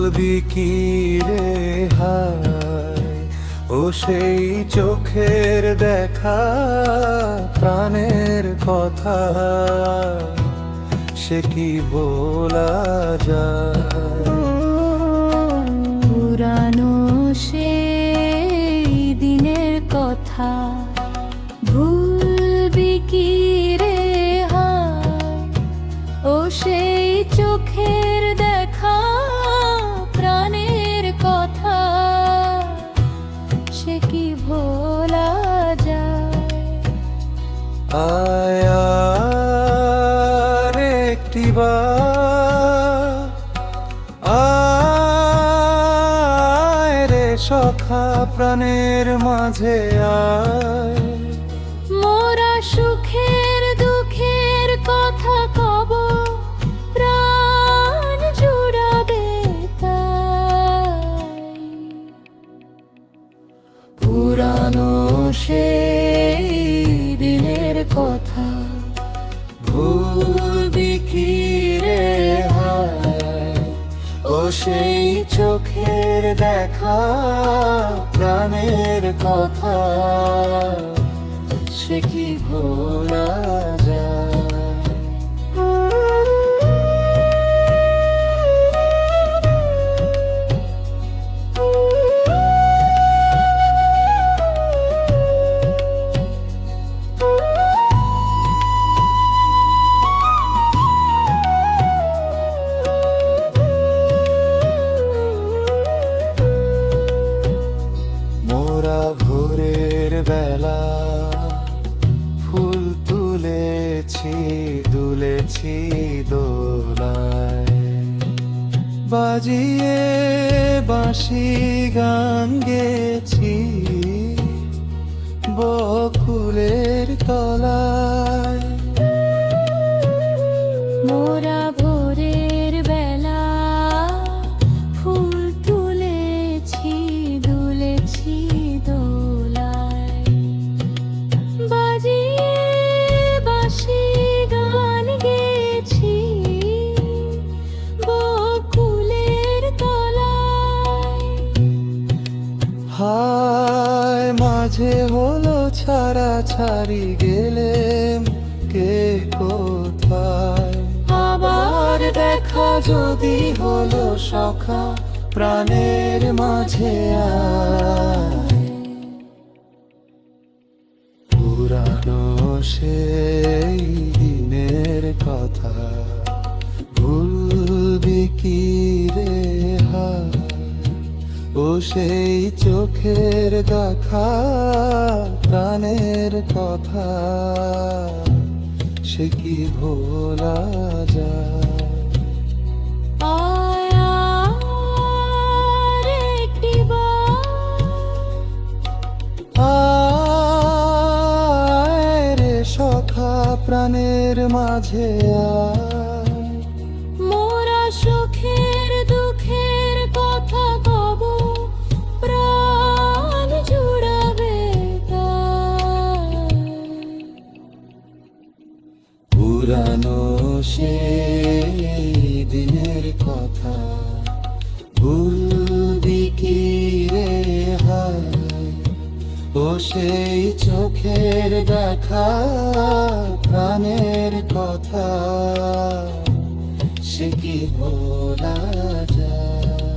ভুলবি কি রে হায়, ও সেই চোখের দেখা, প্রাণের কথা, সে কি বলা যায়? পুরানো সেই দিনের কথা ভুলবি কি রে হায়, ও সেই চোখের দেখা, প্রাণের কথা, সে কি ভোলা যায়? আয় আর একটিবার, আয় রে সখা প্রাণের মাঝে আয়। মোরা সুখের দুঃখের কথা কব, প্রাণ জুড়াবে তাই। পুরানো সেই দিনের কথা ভুলবি কি রে হায়, ও সেই চোখের দেখা, প্রাণের কথা, সে কি ভোলা যায়? মোরা ভোরের বেলা ফুল তুলেছি, দুলেছি দোলায়, বাজিয়ে বাঁশি গান গেছি বকুলের তলায়। মোরা ভোরের বেলা ফুল তুলেছি, দুলেছি দোলায়, বাজিয়ে বাঁশি গান গেছি বকুলের তলায়। হায় মাঝে হলো ছাড়া ছাড়ি, গেলেম কে কোথায়? আবার দেখা যদি হলো সখা, প্রাণের মাঝে আয়। পুরানো সেই দিনের কথা ভুলবি কি রে হায়, ও সেই চোখের দেখা, প্রাণের কথা, সে কি ভোলা যায়? আয় আর একটিবার, আয় রে সখা প্রাণের মাঝে আয়। মোরা সুখের দুঃখের কথা কব, প্রাণ জুড়াবে তাই। পুরানো সেই দিনের কথা ভুলবি কি রে হায়, ও সেই চোখের দেখা, প্রাণের কথা, সে কি ভোলা যায়?